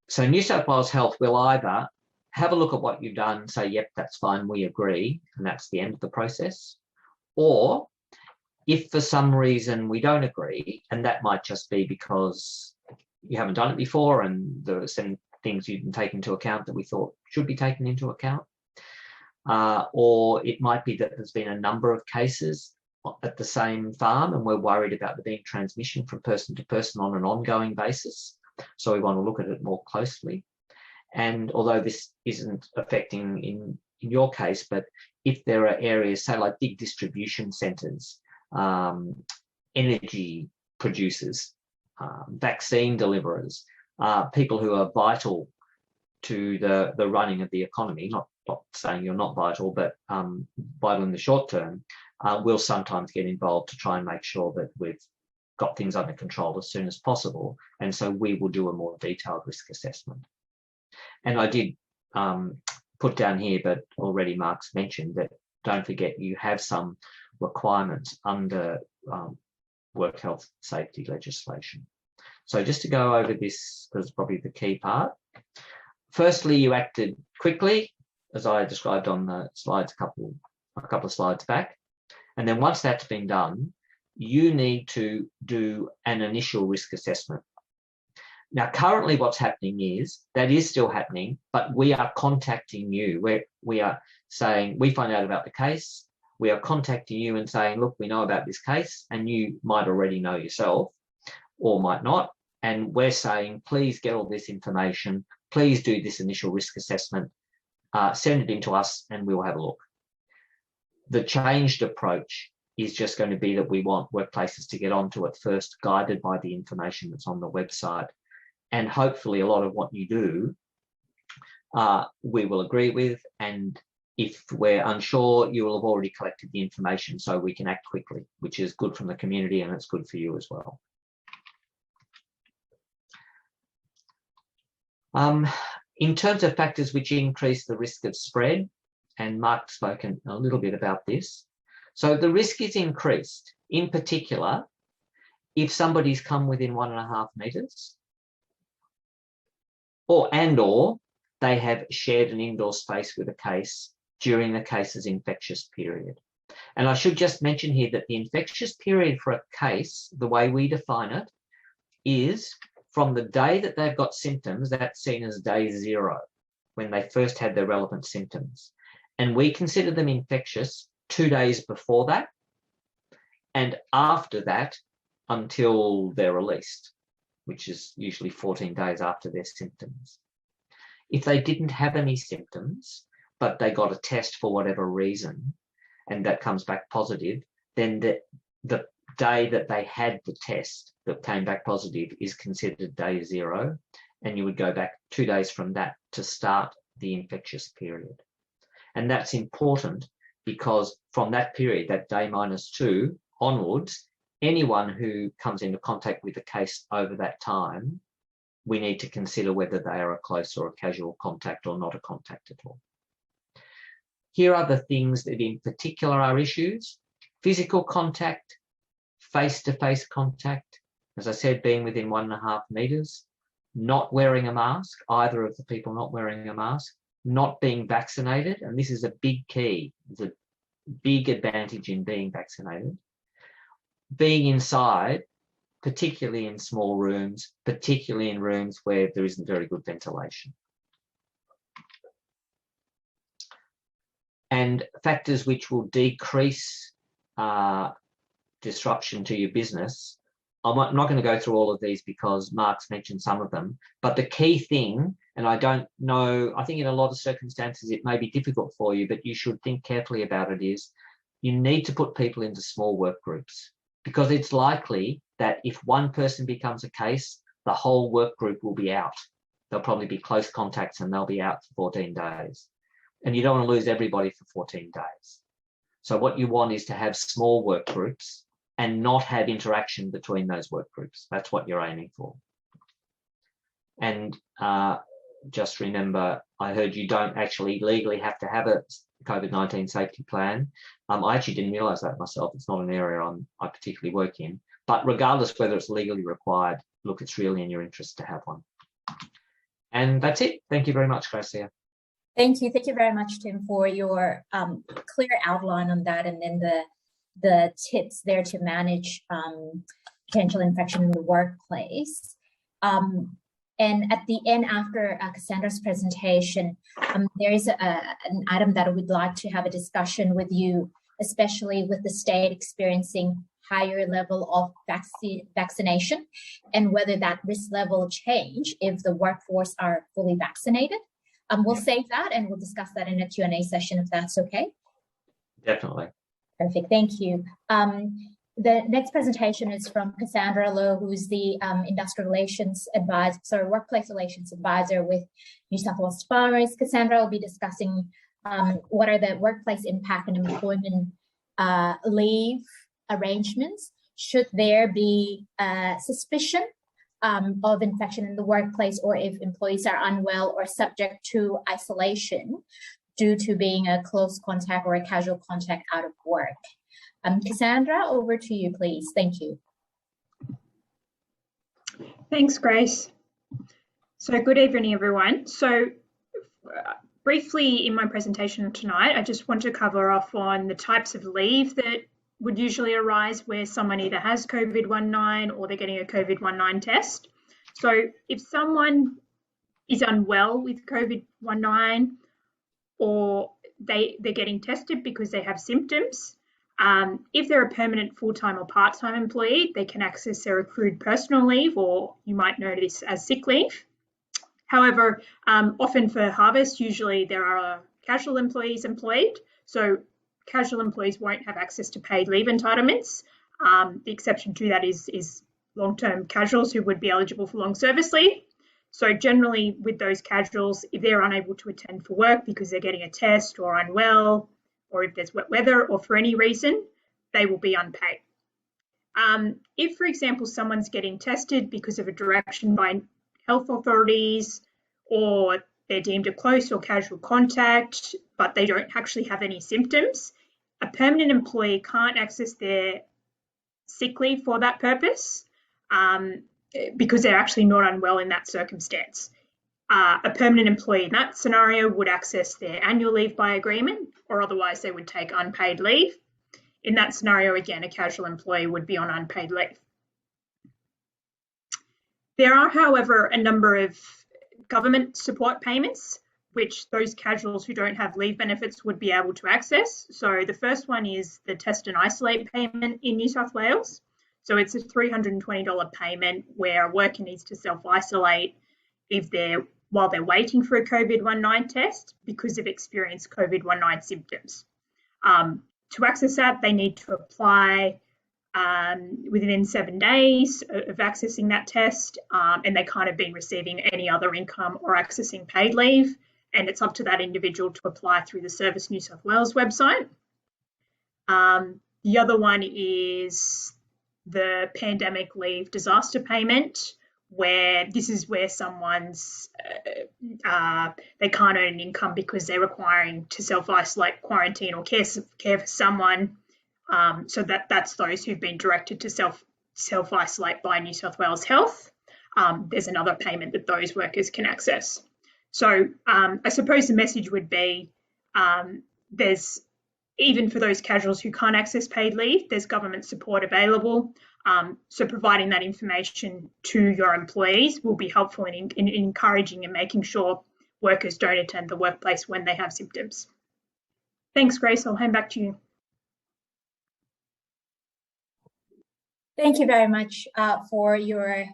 F: So New South Wales Health will either have a look at what you've done and say, yep, that's fine, we agree, and that's the end of the process. Or if for some reason we don't agree, and that might just be because you haven't done it before and there are some things you didn't take into account that we thought should be taken into account, or it might be that there's been a number of cases at the same farm and we're worried about there being transmission from person to person on an ongoing basis. So we want to look at it more closely. And although this isn't affecting in your case, but if there are areas, say like big distribution centres, energy producers, vaccine deliverers, people who are vital to the running of the economy, not saying you're not vital, but vital in the short term, will sometimes get involved to try and make sure that we've got things under control as soon as possible. And so we will do a more detailed risk assessment. And I did put down here, but already Mark's mentioned that don't forget you have some requirements under work health safety legislation. So just to go over this, because it's probably the key part. Firstly, you acted quickly, as I described on the slides a couple of slides back. And then once that's been done, you need to do an initial risk assessment. Now, currently what's happening is, that is still happening, but we are contacting you. We are saying, we find out about the case, we are contacting you and saying, look, we know about this case, and you might already know yourself, or might not. And we're saying, please get all this information, please do this initial risk assessment, send it in to us and we will have a look. The changed approach is just going to be that we want workplaces to get onto it first, guided by the information that's on the website. And hopefully a lot of what you do we will agree with, and if we're unsure, you will have already collected the information so we can act quickly, which is good from the community and it's good for you as well. In terms of factors which increase the risk of spread, and Mark's spoken a little bit about this. So the risk is increased, in particular, if somebody's come within 1.5 metres, or they have shared an indoor space with a case during the case's infectious period. And I should just mention here that the infectious period for a case, the way we define it, is from the day that they've got symptoms, that's seen as day 0, when they first had their relevant symptoms. And we consider them infectious 2 days before that, and after that until they're released, which is usually 14 days after their symptoms. If they didn't have any symptoms, but they got a test for whatever reason, and that comes back positive, then the day that they had the test that came back positive is considered day 0, and you would go back 2 days from that to start the infectious period. And that's important because from that period, that day -2 onwards, anyone who comes into contact with the case over that time, we need to consider whether they are a close or a casual contact or not a contact at all. Here are the things that in particular are issues: physical contact, face-to-face contact, as I said, being within 1.5 metres, not wearing a mask, either of the people not wearing a mask, not being vaccinated, and this is a big key, there's a big advantage in being vaccinated, being inside, particularly in small rooms, particularly in rooms where there isn't very good ventilation. And factors which will decrease disruption to your business. I'm not going to go through all of these because Mark's mentioned some of them, but the key thing, and I don't know, I think in a lot of circumstances it may be difficult for you, but you should think carefully about it, is you need to put people into small work groups, because it's likely that if one person becomes a case, the whole work group will be out. They'll probably be close contacts and they'll be out for 14 days. And you don't want to lose everybody for 14 days. So what you want is to have small work groups and not have interaction between those work groups. That's what you're aiming for. And just remember, I heard you don't actually legally have to have a COVID-19 safety plan. I actually didn't realise that myself. It's not an area I particularly work in. But regardless whether it's legally required, look, it's really in your interest to have one. And that's it. Thank you very much, Gracia.
A: Thank you. Thank you very much, Tim, for your clear outline on that, and then the tips there to manage potential infection in the workplace. And at the end, after Cassandra's presentation, there is an item that I would like to have a discussion with you, especially with the state experiencing higher level of vaccination, and whether that risk level change if the workforce are fully vaccinated. We'll save that and we'll discuss that in a Q&A session if that's okay.
F: Definitely.
A: Perfect, thank you. The next presentation is from Cassandra Lowe, who's the Workplace Relations Advisor with New South Wales Farmers. Cassandra will be discussing what are the workplace impact and employment leave arrangements should there be suspicion of infection in the workplace, or if employees are unwell or subject to isolation due to being a close contact or a casual contact out of work. Cassandra, over to you, please. Thank you.
G: Thanks, Grace. So good evening, everyone. So briefly in my presentation tonight, I just want to cover off on the types of leave that would usually arise where someone either has COVID-19 or they're getting a COVID-19 test. So if someone is unwell with COVID-19 or they're getting tested because they have symptoms, if they're a permanent full-time or part-time employee, they can access their accrued personal leave, or you might know this as sick leave. However, often for harvest, usually there are casual employees employed. So casual employees won't have access to paid leave entitlements. The exception to that is long-term casuals who would be eligible for long service leave. So generally with those casuals, if they're unable to attend for work because they're getting a test or unwell, or if there's wet weather or for any reason, they will be unpaid. If, for example, someone's getting tested because of a direction by health authorities, or they're deemed a close or casual contact, but they don't actually have any symptoms, a permanent employee can't access their sick leave for that purpose because they're actually not unwell in that circumstance. A permanent employee in that scenario would access their annual leave by agreement, or otherwise they would take unpaid leave. In that scenario, again, a casual employee would be on unpaid leave. There are, however, a number of government support payments, which those casuals who don't have leave benefits would be able to access. So the first one is the test and isolate payment in New South Wales. So it's a $320 payment where a worker needs to self-isolate while they're waiting for a COVID-19 test because they've experienced COVID-19 symptoms. To access that, they need to apply within 7 days of accessing that test, and they can't have been receiving any other income or accessing paid leave. And it's up to that individual to apply through the Service New South Wales website. The other one is the pandemic leave disaster payment, where this is where someone's they can't earn an income because they're requiring to self-isolate, quarantine, or care for someone. So that's those who've been directed to self-isolate by New South Wales Health. There's another payment that those workers can access. So I suppose the message would be there's, even for those casuals who can't access paid leave, there's government support available. So providing that information to your employees will be helpful in encouraging and making sure workers don't attend the workplace when they have symptoms. Thanks, Grace. I'll hand back to you.
A: Thank you very much for your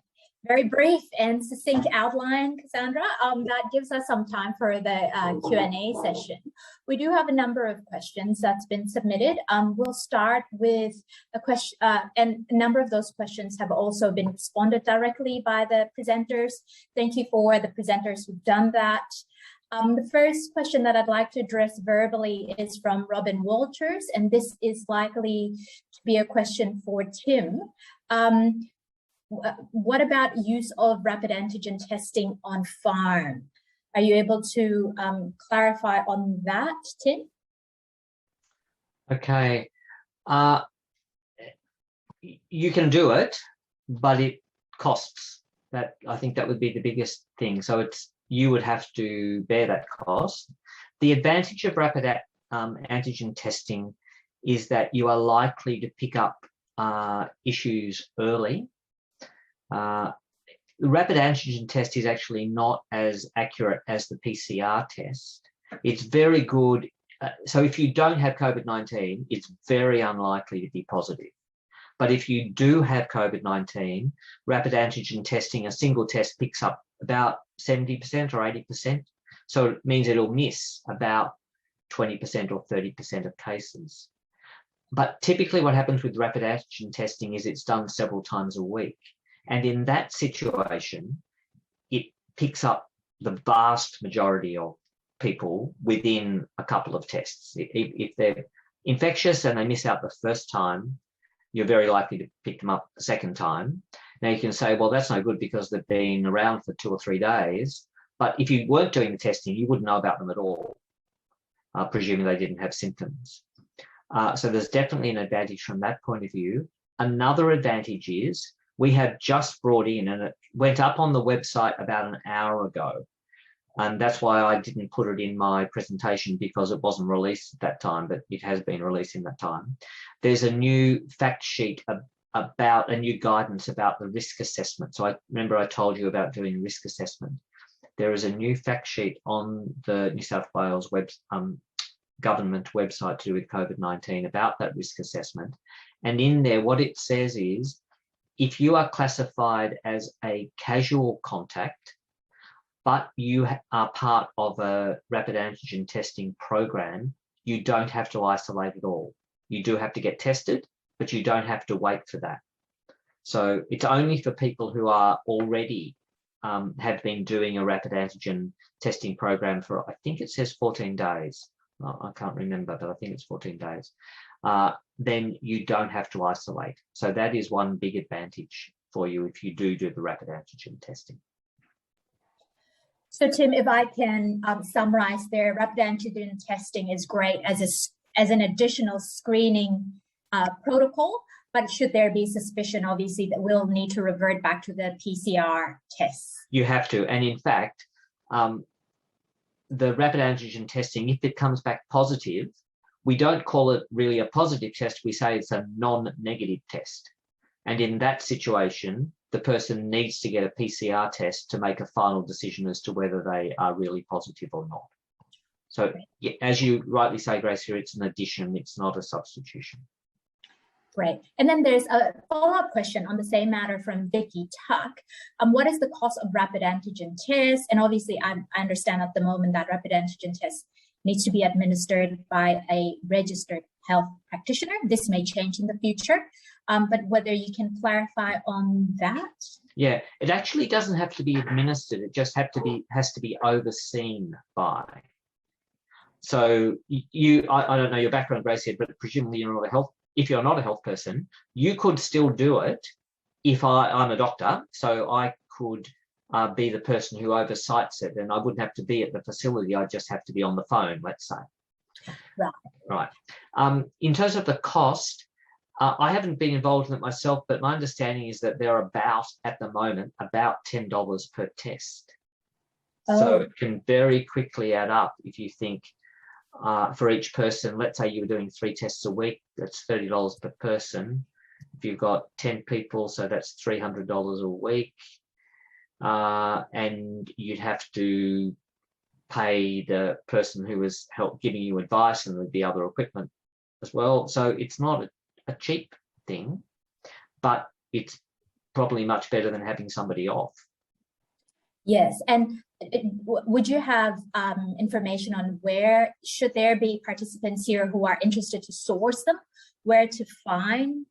A: very brief and succinct outline, Cassandra. That gives us some time for the Q&A session. We do have a number of questions that's been submitted. We'll start with a question, and a number of those questions have also been responded directly by the presenters. Thank you for the presenters who've done that. The first question that I'd like to address verbally is from Robin Walters, and this is likely to be a question for Tim. What about use of rapid antigen testing on farm? Are you able to clarify on that, Tim?
F: Okay. You can do it, but it costs. That, I think that would be the biggest thing. So you would have to bear that cost. The advantage of rapid antigen testing is that you are likely to pick up issues early. The rapid antigen test is actually not as accurate as the PCR test. It's very good. So if you don't have COVID-19, it's very unlikely to be positive. But if you do have COVID-19, rapid antigen testing, a single test picks up about 70% or 80%. So it means it'll miss about 20% or 30% of cases. But typically what happens with rapid antigen testing is it's done several times a week. And in that situation, it picks up the vast majority of people within a couple of tests. If they're infectious and they miss out the first time, you're very likely to pick them up the second time. Now you can say, well, that's no good because they've been around for 2 or 3 days. But if you weren't doing the testing, you wouldn't know about them at all, presuming they didn't have symptoms. So there's definitely an advantage from that point of view. Another advantage is we have just brought in, and it went up on the website about an hour ago. And that's why I didn't put it in my presentation, because it wasn't released at that time, but it has been released in that time. There's a new fact sheet about a new guidance about the risk assessment. So I remember I told you about doing risk assessment. There is a new fact sheet on the New South Wales government website to do with COVID-19 about that risk assessment. And in there, what it says is, if you are classified as a casual contact, but you are part of a rapid antigen testing program, you don't have to isolate at all. You do have to get tested, but you don't have to wait for that. So it's only for people who are already have been doing a rapid antigen testing program for, I think it says 14 days. I can't remember, but I think it's 14 days. Then you don't have to isolate. So that is one big advantage for you if you do the rapid antigen testing.
A: So Tim, if I can summarize there, rapid antigen testing is great as an additional screening protocol, but should there be suspicion, obviously, that we'll need to revert back to the PCR tests.
F: You have to, and in fact, the rapid antigen testing, if it comes back positive, we don't call it really a positive test, we say it's a non-negative test. And in that situation, the person needs to get a PCR test to make a final decision as to whether they are really positive or not. So as you rightly say, Grace, here, it's an addition, it's not a substitution.
A: Great. And then there's a follow-up question on the same matter from Vicky Tuck. What is the cost of rapid antigen tests? And obviously, I understand at the moment that rapid antigen test needs to be administered by a registered health practitioner. This may change in the future, but whether you can clarify on that?
F: Yeah, it actually doesn't have to be administered. It just has to be overseen by. So I don't know your background, Grace, here, but presumably you're not a health. If you're not a health person, you could still do it. If I'm a doctor, so I could be the person who oversights it, and I wouldn't have to be at the facility. I'd just have to be on the phone, let's say. Right. In terms of the cost, I haven't been involved in it myself, but my understanding is that they're at the moment, about $10 per test. Oh. So it can very quickly add up if you think for each person, let's say you were doing 3 tests a week, that's $30 per person. If you've got 10 people, so that's $300 a week. And you'd have to pay the person who was giving you advice and the other equipment as well. So it's not a cheap thing, but it's probably much better than having somebody off.
A: Yes, and would you have information on where, should there be participants here who are interested to source them, where to find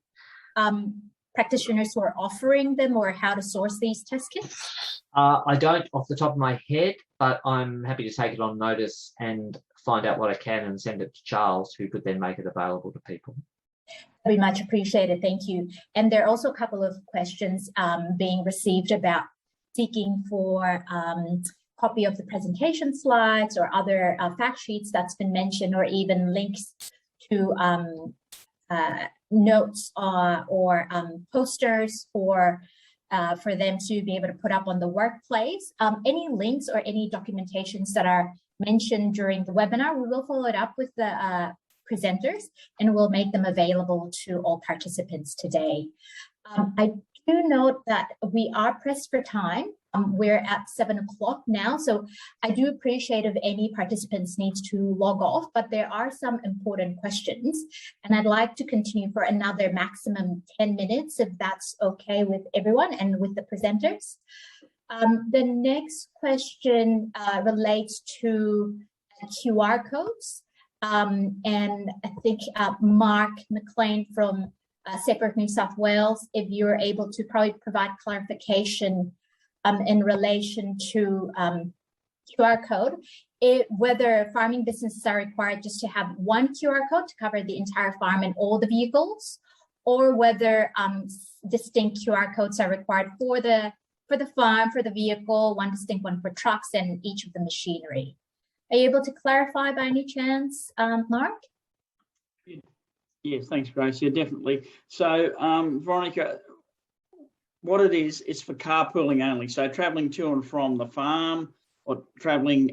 A: practitioners who are offering them, or how to source these test kits?
F: I don't off the top of my head, but I'm happy to take it on notice and find out what I can and send it to Charles, who could then make it available to people.
A: Very much appreciated, thank you. And there are also a couple of questions being received about seeking for copy of the presentation slides or other fact sheets that's been mentioned, or even links to notes or posters for them to be able to put up on the workplace. Any links or any documentations that are mentioned during the webinar, we will follow it up with the presenters and we'll make them available to all participants today. I do note that we are pressed for time. We're at 7 o'clock now, so I do appreciate if any participants need to log off, but there are some important questions, and I'd like to continue for another maximum 10 minutes, if that's okay with everyone and with the presenters. The next question relates to QR codes, and I think Mark McLean from Separate New South Wales, if you're able to probably provide clarification in relation to QR code, whether farming businesses are required just to have one QR code to cover the entire farm and all the vehicles, or whether distinct QR codes are required for the farm, for the vehicle, one distinct one for trucks and each of the machinery. Are you able to clarify by any chance, Mark?
D: Yes, thanks, Grace. Yeah, definitely. So, Veronica, what it is, it's for carpooling only. So travelling to and from the farm, or travelling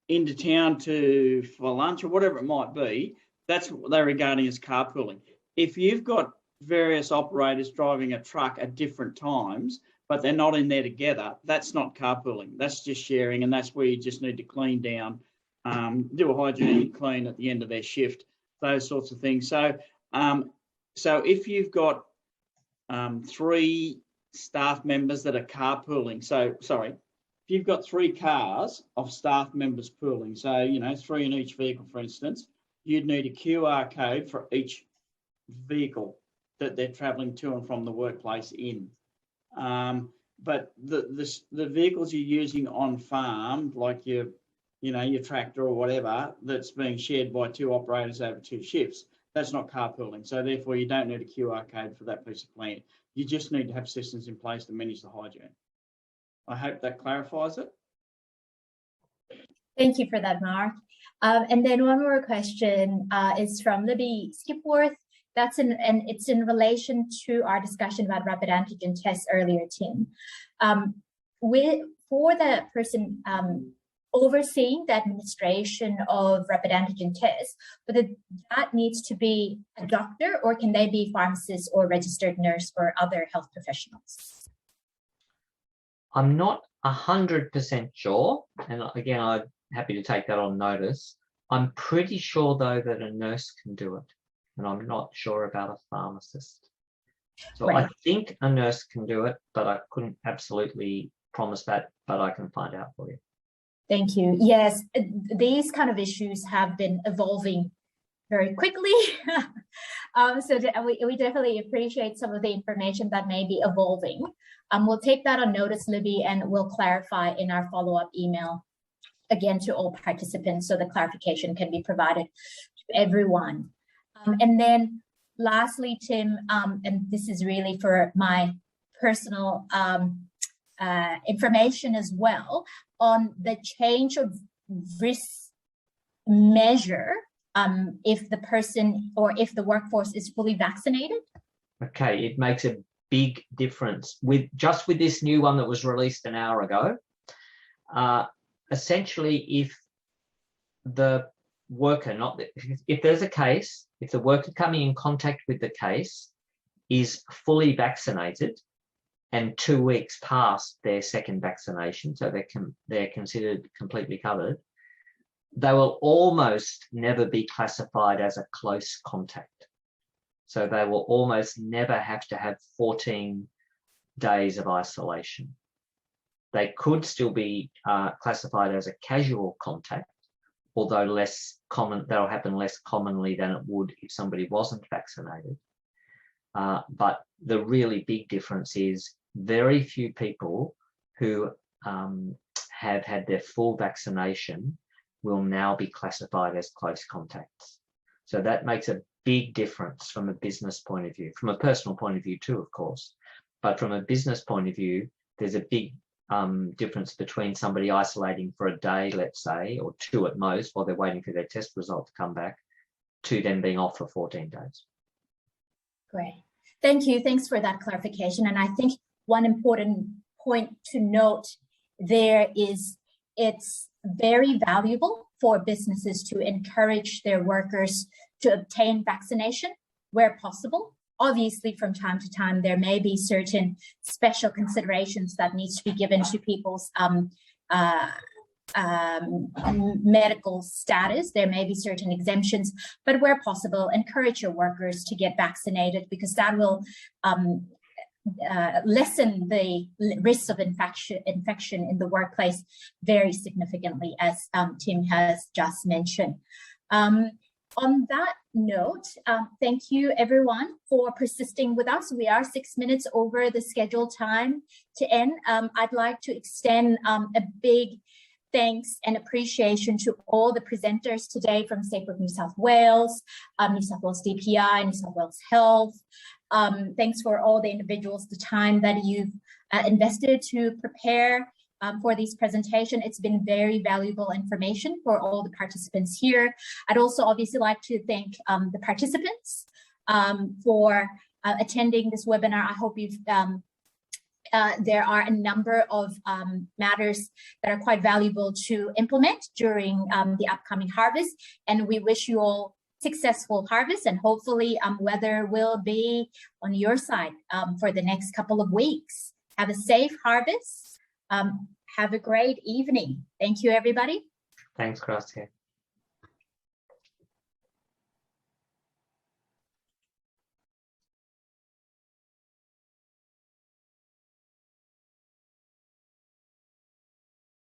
D: into town for lunch or whatever it might be, that's what they're regarding as carpooling. If you've got various operators driving a truck at different times, but they're not in there together, that's not carpooling. That's just sharing, and that's where you just need to clean down, do a hygiene clean at the end of their shift, those sorts of things. So, so if you've got 3 staff members that are carpooling, if you've got 3 cars of staff members pooling, so, 3 in each vehicle, for instance, you'd need a QR code for each vehicle that they're travelling to and from the workplace in. but the vehicles you're using on farm, like your tractor or whatever, that's being shared by 2 operators over 2 shifts, that's not carpooling. So therefore, you don't need a QR code for that piece of plant. You just need to have systems in place to manage the hygiene. I hope that clarifies it.
A: Thank you for that, Mark. And then one more question is from Libby Skipworth. It's in relation to our discussion about rapid antigen tests earlier, Tim. For the person overseeing the administration of rapid antigen tests, whether that needs to be a doctor or can they be pharmacists or registered nurse or other health professionals?
F: I'm not 100% sure, and again, I'm happy to take that on notice. I'm pretty sure, though, that a nurse can do it, and I'm not sure about a pharmacist. So right. I think a nurse can do it, but I couldn't absolutely promise that, but I can find out for you.
A: Thank you. Yes, these kind of issues have been evolving very quickly. So we definitely appreciate some of the information that may be evolving. We'll take that on notice, Libby, and we'll clarify in our follow-up email, again, to all participants so the clarification can be provided to everyone. And then lastly, Tim, and this is really for my personal information as well, on the change of risk measure if the person or if the workforce is fully vaccinated?
F: Okay, it makes a big difference. With this new one that was released an hour ago, essentially if the worker, if there's a case, if the worker coming in contact with the case is fully vaccinated and 2 weeks past their second vaccination, so they're considered completely covered, they will almost never be classified as a close contact. So they will almost never have to have 14 days of isolation. They could still be classified as a casual contact, although less common. That'll happen less commonly than it would if somebody wasn't vaccinated. But the really big difference is very few people who have had their full vaccination will now be classified as close contacts. So that makes a big difference from a business point of view, from a personal point of view too, of course. But from a business point of view, there's a big difference between somebody isolating for a day, let's say, or 2 at most, while they're waiting for their test result to come back, to them being off for 14 days.
A: Great. Thank you. Thanks for that clarification. And I think one important point to note there is it's very valuable for businesses to encourage their workers to obtain vaccination where possible. Obviously, from time to time, there may be certain special considerations that needs to be given to people's medical status. There may be certain exemptions, but where possible, encourage your workers to get vaccinated, because that will lessen the risk of infection in the workplace very significantly, as Tim has just mentioned. On that note, thank you everyone for persisting with us. We are 6 minutes over the scheduled time to end. I'd like to extend a big thanks and appreciation to all the presenters today from State of New South Wales, New South Wales DPI, New South Wales Health. Thanks for all the individuals, the time that you've invested to prepare for this presentation. It's been very valuable information for all the participants here. I'd also obviously like to thank the participants for attending this webinar. I hope you've there are a number of matters that are quite valuable to implement during the upcoming harvest, and we wish you all successful harvest, and hopefully weather will be on your side for the next couple of weeks. Have a safe harvest. Have a great evening. Thank you, everybody.
F: Thanks, Gracia.